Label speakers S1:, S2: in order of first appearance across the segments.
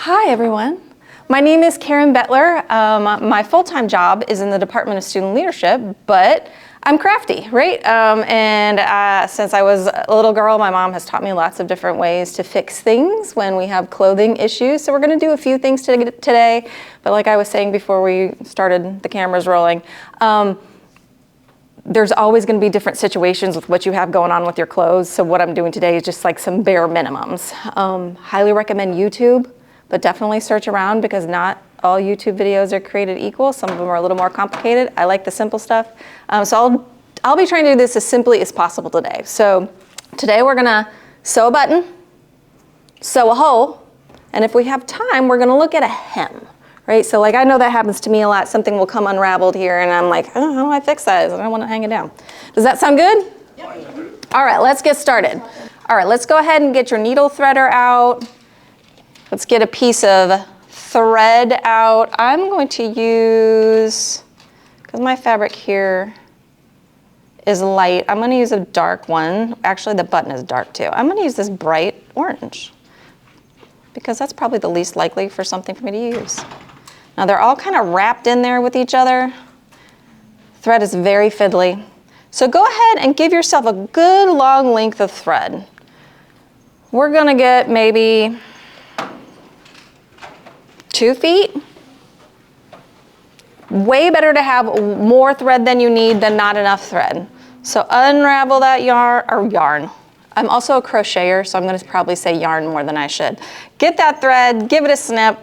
S1: Hi everyone. My name is Karen Bettler. My full-time job is in the Department of Student Leadership, but I'm crafty, right? Since I was a little girl, my mom has taught me lots of different ways to fix things when we have clothing issues. So we're gonna do a few things today, but like I was saying before we started the cameras rolling, there's always gonna be different situations with what you have going on with your clothes. So what I'm doing today is just like some bare minimums. Highly recommend YouTube, but definitely search around because not all YouTube videos are created equal. Some of them are a little more complicated. I like the simple stuff. So I'll be trying to do this as simply as possible today. So today we're gonna sew a button, sew a hole, and if we have time, we're gonna look at a hem, right? So like I know that happens to me a lot. Something will come unraveled here and I'm like, oh, how do I fix that? I don't wanna hang it down. Does that sound good? Yep. All right, let's get started. All right, let's go ahead and get your needle threader out. Let's get a piece of thread out. I'm going to use, because my fabric here is light, I'm gonna use a dark one. Actually, the button is dark too. I'm gonna use this bright orange because that's probably the least likely for something for me to use. Now they're all kind of wrapped in there with each other. Thread is very fiddly. So go ahead and give yourself a good long length of thread. We're gonna get maybe 2 feet. Way better to have more thread than you need than not enough thread. So unravel that yarn. I'm also a crocheter, so I'm gonna probably say yarn more than I should. Get that thread, give it a snip.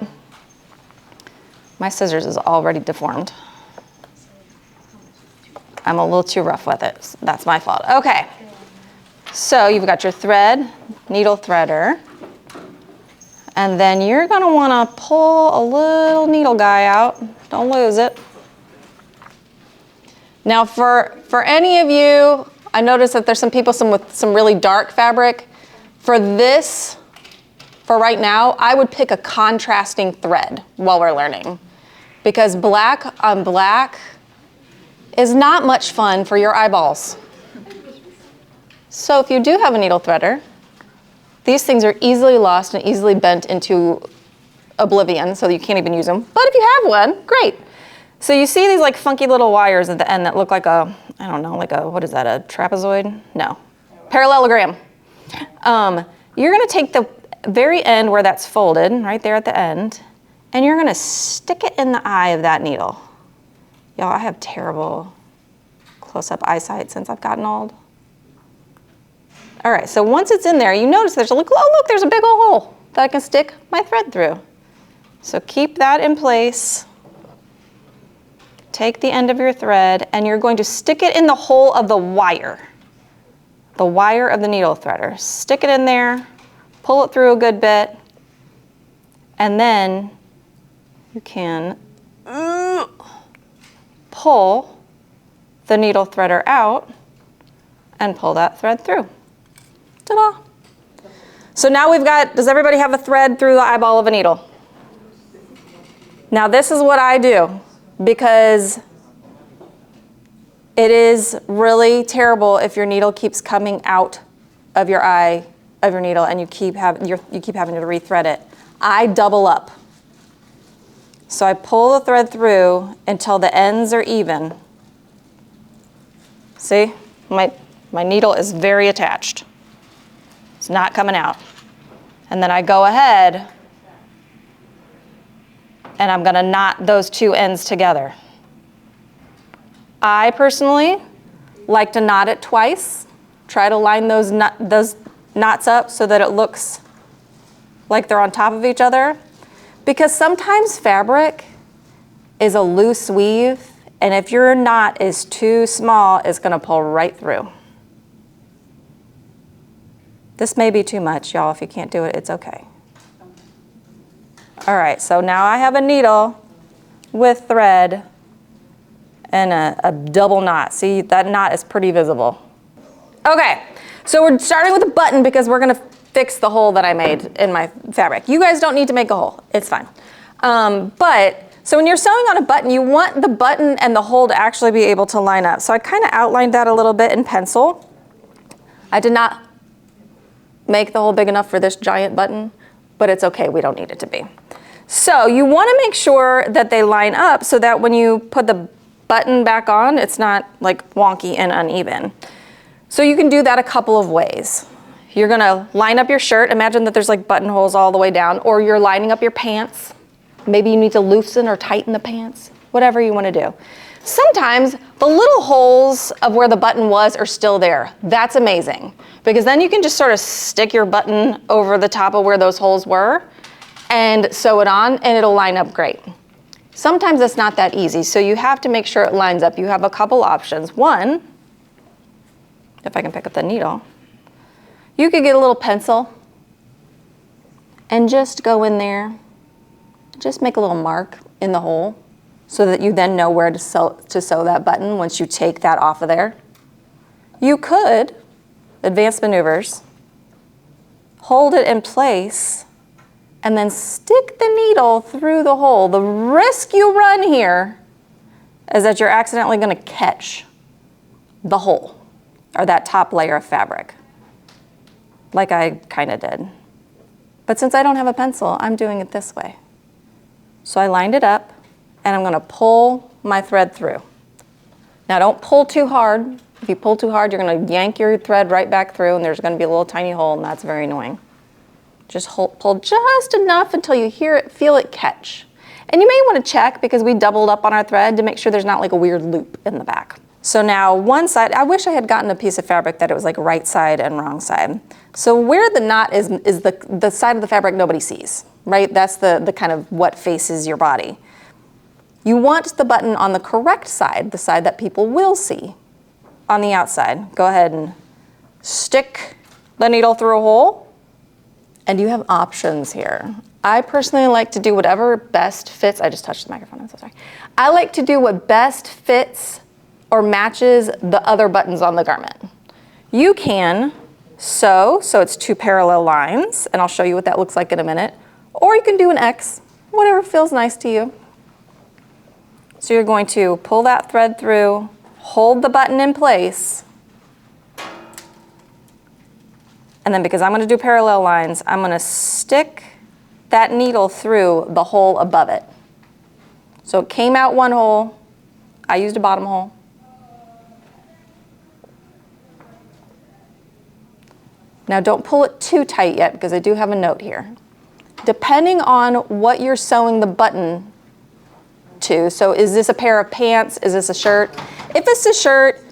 S1: My scissors is already deformed. I'm a little too rough with it. That's my fault. Okay, so you've got your thread, needle threader. And then you're gonna wanna pull a little needle guy out. Don't lose it. Now for any of you, I noticed that there's some people with some really dark fabric. For this, for right now, I would pick a contrasting thread while we're learning. Because black on black is not much fun for your eyeballs. So if you do have a needle threader, these things are easily lost and easily bent into oblivion, so you can't even use them. But if you have one, great. So you see these like funky little wires at the end that look like a, I don't know, like a, what is that, a trapezoid? No, parallelogram. You're gonna take the very end where that's folded, right there at the end, and you're gonna stick it in the eye of that needle. Y'all, I have terrible close-up eyesight since I've gotten old. All right, so once it's in there, you notice there's a look, oh look, there's a big old hole that I can stick my thread through. So keep that in place. Take the end of your thread and you're going to stick it in the hole of the wire of the needle threader. Stick it in there, pull it through a good bit, and then you can pull the needle threader out and pull that thread through. Ta-da! So now we've got, does everybody have a thread through the eyeball of a needle? Now this is what I do because it is really terrible if your needle keeps coming out of your eye of your needle and you keep having to rethread it. I double up. So I pull the thread through until the ends are even. See, my needle is very attached. It's not coming out. And then I go ahead and I'm gonna knot those two ends together. I personally like to knot it twice. Try to line those knots up so that it looks like they're on top of each other. Because sometimes fabric is a loose weave, and if your knot is too small, it's gonna pull right through. This may be too much, y'all. If you can't do it, it's okay. All right, so now I have a needle with thread and a double knot. See, that knot is pretty visible. Okay, so we're starting with a button because we're gonna fix the hole that I made in my fabric. You guys don't need to make a hole, it's fine. So when you're sewing on a button, you want the button and the hole to actually be able to line up. So I kind of outlined that a little bit in pencil. I did not make the hole big enough for this giant button, but it's okay, we don't need it to be. So you want to make sure that they line up so that when you put the button back on, it's not like wonky and uneven. So you can do that a couple of ways. You're gonna line up your shirt. Imagine that there's like buttonholes all the way down, or you're lining up your pants. Maybe you need to loosen or tighten the pants, whatever you wanna do. Sometimes the little holes of where the button was are still there. That's amazing, because then you can just sort of stick your button over the top of where those holes were and sew it on, and it'll line up great. Sometimes it's not that easy, so you have to make sure it lines up. You have a couple options. One, if I can pick up the needle, you could get a little pencil and just go in there, just make a little mark in the hole so that you then know where to sew that button once you take that off of there. You could, advanced maneuvers, hold it in place and then stick the needle through the hole. The risk you run here is that you're accidentally gonna catch the hole or that top layer of fabric, like I kind of did. But since I don't have a pencil, I'm doing it this way. So I lined it up and I'm gonna pull my thread through. Now don't pull too hard. If you pull too hard, you're gonna yank your thread right back through and there's gonna be a little tiny hole, and that's very annoying. Just pull just enough until you feel it catch. And you may wanna check, because we doubled up on our thread, to make sure there's not like a weird loop in the back. So now one side, I wish I had gotten a piece of fabric that it was like right side and wrong side. So where the knot is the side of the fabric nobody sees, right? That's the kind of what faces your body. You want the button on the correct side, the side that people will see, on the outside. Go ahead and stick the needle through a hole, and you have options here. I personally like to do whatever best fits. I just touched the microphone, I'm so sorry. I like to do what best fits or matches the other buttons on the garment. You can sew, so it's 2 parallel lines, and I'll show you what that looks like in a minute. Or you can do an X, whatever feels nice to you. So you're going to pull that thread through, hold the button in place, and then because I'm gonna do parallel lines, I'm gonna stick that needle through the hole above it. So it came out one hole, I used a bottom hole. Now don't pull it too tight yet, because I do have a note here. Depending on what you're sewing the button to, so is this a pair of pants, is this a shirt? If it's a shirt,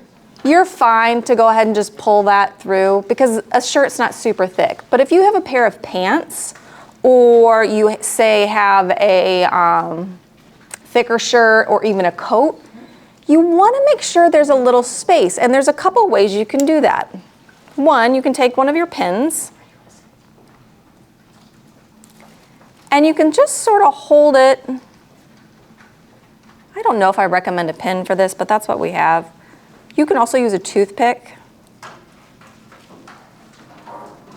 S1: you're fine to go ahead and just pull that through, because a shirt's not super thick. But if you have a pair of pants, or you say have a thicker shirt or even a coat, you wanna make sure there's a little space, and there's a couple ways you can do that. One, you can take one of your pins and you can just sort of hold it. I don't know if I recommend a pin for this, but that's what we have. You can also use a toothpick.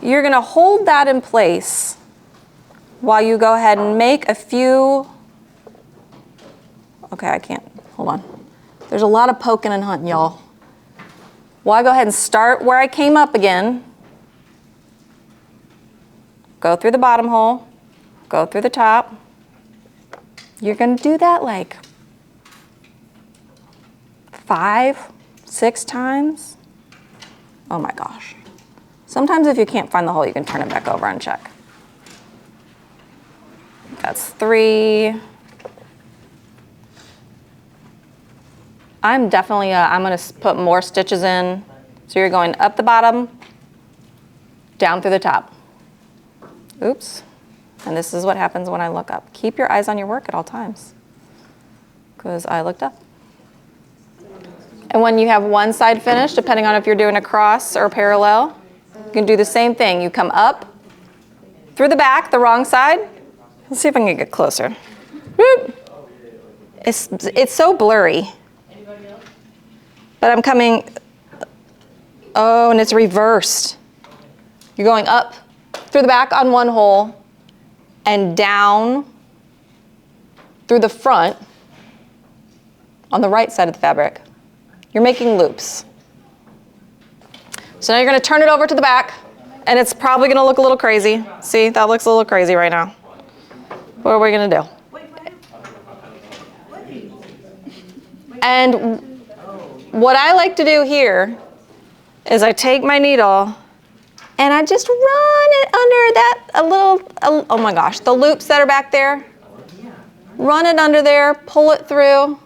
S1: You're gonna hold that in place while you go ahead and make a few, okay, I can't, hold on. There's a lot of poking and hunting, y'all. Well, I go ahead and start where I came up again. Go through the bottom hole, go through the top. You're gonna do that like 5, 6 times. Oh my gosh. Sometimes if you can't find the hole, you can turn it back over and check. That's 3. I'm definitely, I'm gonna put more stitches in. So you're going up the bottom, down through the top. Oops. And this is what happens when I look up. Keep your eyes on your work at all times, because I looked up. And when you have one side finished, depending on if you're doing a cross or parallel, you can do the same thing. You come up through the back, the wrong side. Let's see if I can get closer. Whoop. It's so blurry. But I'm coming, oh, and it's reversed. You're going up through the back on one hole and down through the front on the right side of the fabric. You're making loops. So now you're gonna turn it over to the back, and it's probably gonna look a little crazy. See, that looks a little crazy right now. What are we gonna do? And what I like to do here is I take my needle and I just run it under that oh my gosh, the loops that are back there. Run it under there, pull it through.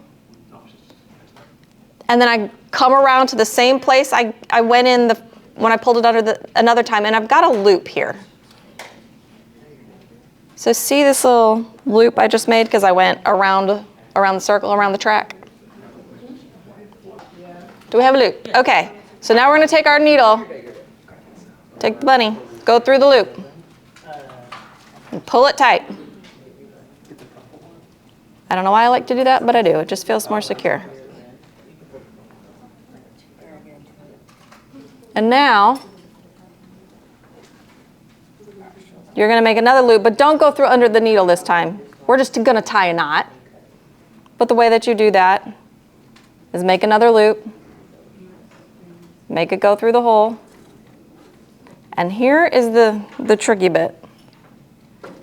S1: And then I come around to the same place I went in when I pulled it under another time, and I've got a loop here. So see this little loop I just made because I went around the circle, around the track? Do we have a loop? Okay, so now we're gonna take our needle, take the bunny, go through the loop, and pull it tight. I don't know why I like to do that, but I do. It just feels more secure. And now, you're gonna make another loop, but don't go through under the needle this time. We're just gonna tie a knot. But the way that you do that is make another loop, make it go through the hole. And here is the tricky bit,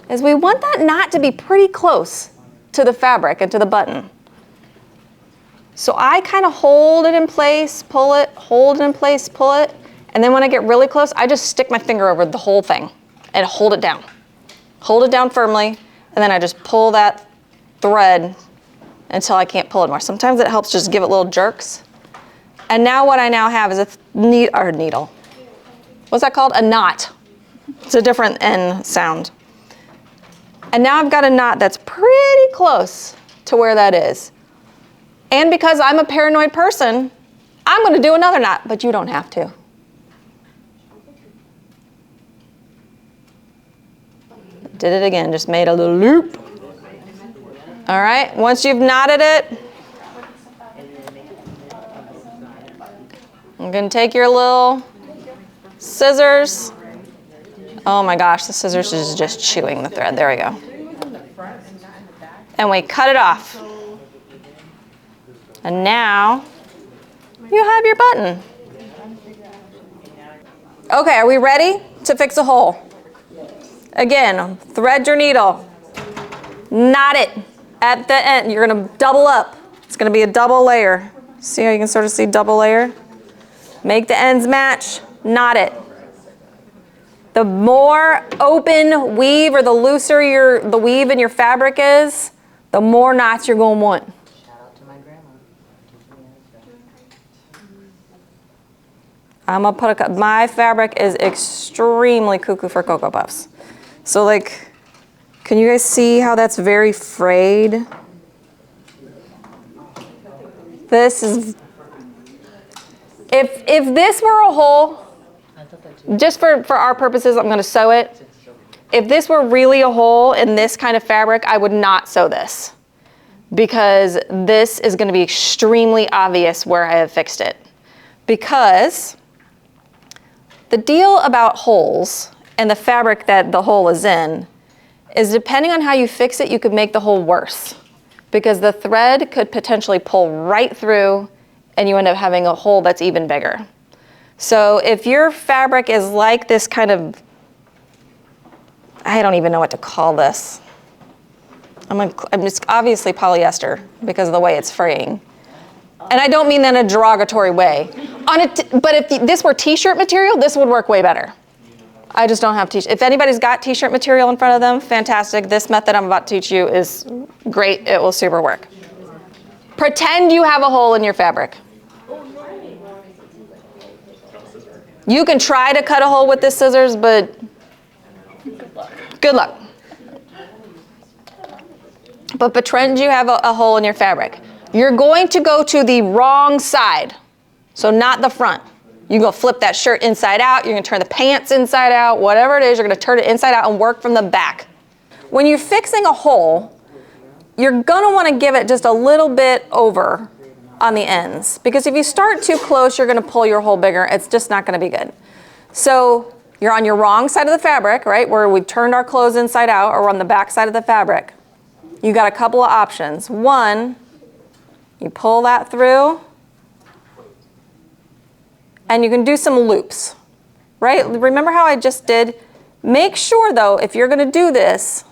S1: is we want that knot to be pretty close to the fabric and to the button. So I kind of hold it in place, pull it, hold it in place, pull it, and then when I get really close, I just stick my finger over the whole thing and hold it down. Hold it down firmly, and then I just pull that thread until I can't pull it more. Sometimes it helps just give it little jerks. And now what I now have is a needle. What's that called? A knot. It's a different N sound. And now I've got a knot that's pretty close to where that is. And because I'm a paranoid person, I'm gonna do another knot, but you don't have to. Did it again, just made a little loop. All right, once you've knotted it, you're gonna take your little scissors. Oh my gosh, the scissors is just chewing the thread. There we go. And we cut it off. And now you have your button. Okay, are we ready to fix a hole? Again, thread your needle, knot it at the end. You're gonna double up. It's gonna be a double layer. See how you can sort of see double layer? Make the ends match, knot it. The more open weave or the looser the weave in your fabric is, the more knots you're gonna want.
S2: Shout out to my grandma.
S1: I'm gonna put my fabric is extremely cuckoo for Cocoa Puffs. So like, can you guys see how that's very frayed? This is, if this were a hole, just for our purposes, I'm gonna sew it. If this were really a hole in this kind of fabric, I would not sew this because this is gonna be extremely obvious where I have fixed it. Because the deal about holes and the fabric that the hole is in is depending on how you fix it, you could make the hole worse because the thread could potentially pull right through and you end up having a hole that's even bigger. So if your fabric is like this kind of, I don't even know what to call this. It's obviously polyester because of the way it's fraying. And I don't mean that in a derogatory way. But if this were t-shirt material, this would work way better. I just don't have t-shirt. If anybody's got t-shirt material in front of them, fantastic. This method I'm about to teach you is great. It will super work. Pretend you have a hole in your fabric. You can try to cut a hole with this scissors, but good luck. But pretend you have a hole in your fabric. You're going to go to the wrong side, so not the front. You're gonna flip that shirt inside out, you're gonna turn the pants inside out, whatever it is, you're gonna turn it inside out and work from the back. When you're fixing a hole, you're gonna wanna give it just a little bit over on the ends, because if you start too close, you're gonna pull your hole bigger. It's just not gonna be good. So you're on your wrong side of the fabric, right, where we turned our clothes inside out, or on the back side of the fabric. You got a couple of options. One, you pull that through, and you can do some loops, right? Remember how I just did? Make sure though, if you're gonna do this,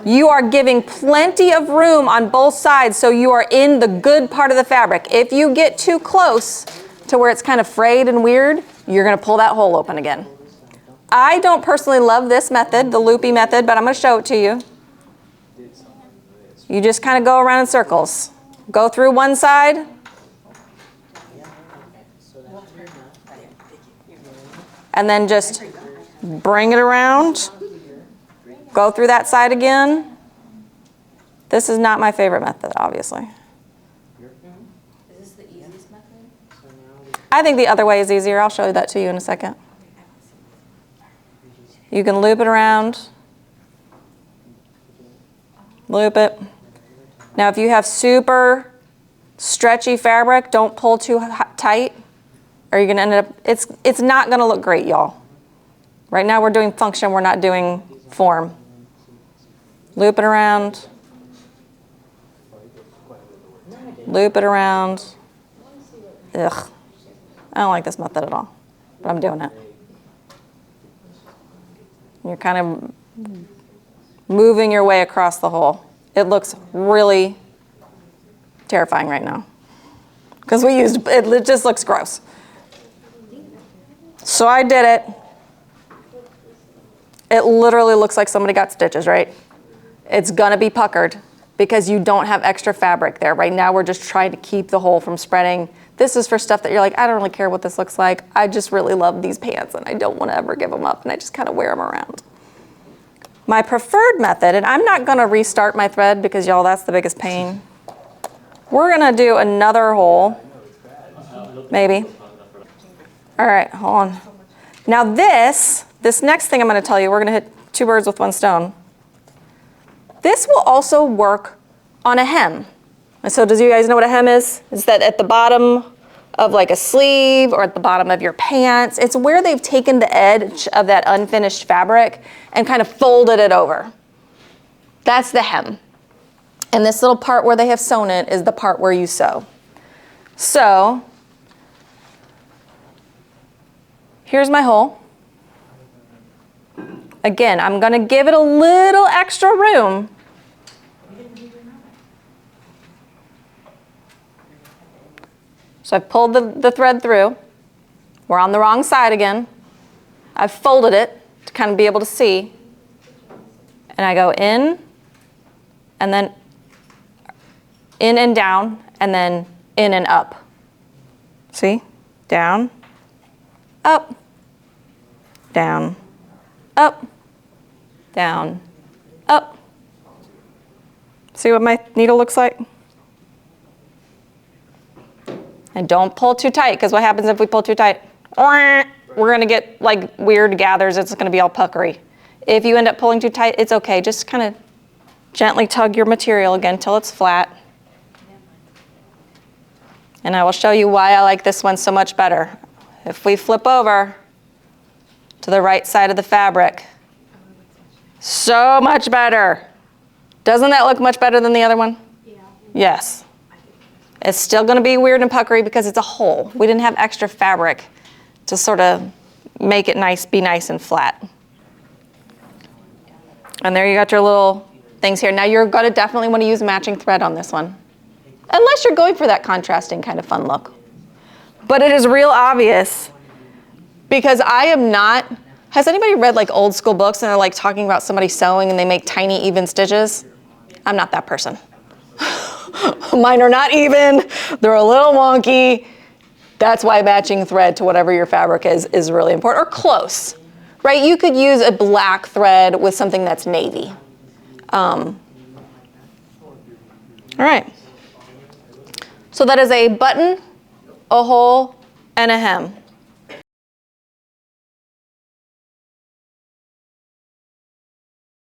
S1: You are giving plenty of room on both sides so you are in the good part of the fabric. If you get too close to where it's kind of frayed and weird, you're gonna pull that hole open again. I don't personally love this method, the loopy method, but I'm gonna show it to you. You just kind of go around in circles. Go through one side. And then just bring it around. Go through that side again. This is not my favorite method, obviously.
S2: Is this the easiest method?
S1: I think the other way is easier. I'll show that to you in a second. You can loop it around. Loop it. Now if you have super stretchy fabric, don't pull too tight or you're gonna end up, it's not gonna look great, y'all. Right now we're doing function, we're not doing form. Loop it around. Loop it around. Ugh. I don't like this method at all, but I'm doing it. You're kind of moving your way across the hole. It looks really terrifying right now because it just looks gross. So I did it. It literally looks like somebody got stitches, right? It's gonna be puckered because you don't have extra fabric there. Right now we're just trying to keep the hole from spreading. This is for stuff that you're like, I don't really care what this looks like. I just really love these pants and I don't want to ever give them up and I just kind of wear them around. My preferred method, and I'm not gonna restart my thread because y'all, that's the biggest pain. We're gonna do another hole, maybe. All right, hold on. Now this next thing I'm gonna tell you, we're gonna hit two birds with one stone. This will also work on a hem. And so does you guys know what a hem is? Is that at the bottom of like a sleeve or at the bottom of your pants? It's where they've taken the edge of that unfinished fabric and kind of folded it over. That's the hem. And this little part where they have sewn it is the part where you sew. So here's my hole. Again, I'm gonna give it a little extra room. So I've pulled the thread through. We're on the wrong side again. I've folded it to kind of be able to see. And I go in, and then in and down, and then in and up. See? Down, up, down, up, down, up. See what my needle looks like? And don't pull too tight, because what happens if we pull too tight? We're gonna get like weird gathers, it's gonna be all puckery. If you end up pulling too tight, it's okay. Just kind of gently tug your material again till it's flat. And I will show you why I like this one so much better. If we flip over to the right side of the fabric, so much better. Doesn't that look much better than the other one? Yeah. Yes. It's still gonna be weird and puckery because it's a hole. We didn't have extra fabric to sort of make it nice, be nice and flat. And there you got your little things here. Now you're gonna definitely wanna use matching thread on this one, unless you're going for that contrasting kind of fun look. But it is real obvious because I am not, has anybody read like old school books and they're like talking about somebody sewing and they make tiny even stitches? I'm not that person. Mine are not even, they're a little wonky. That's why matching thread to whatever your fabric is really important, or close, right? You could use a black thread with something that's navy. All right. So that is a button, a hole, and a hem.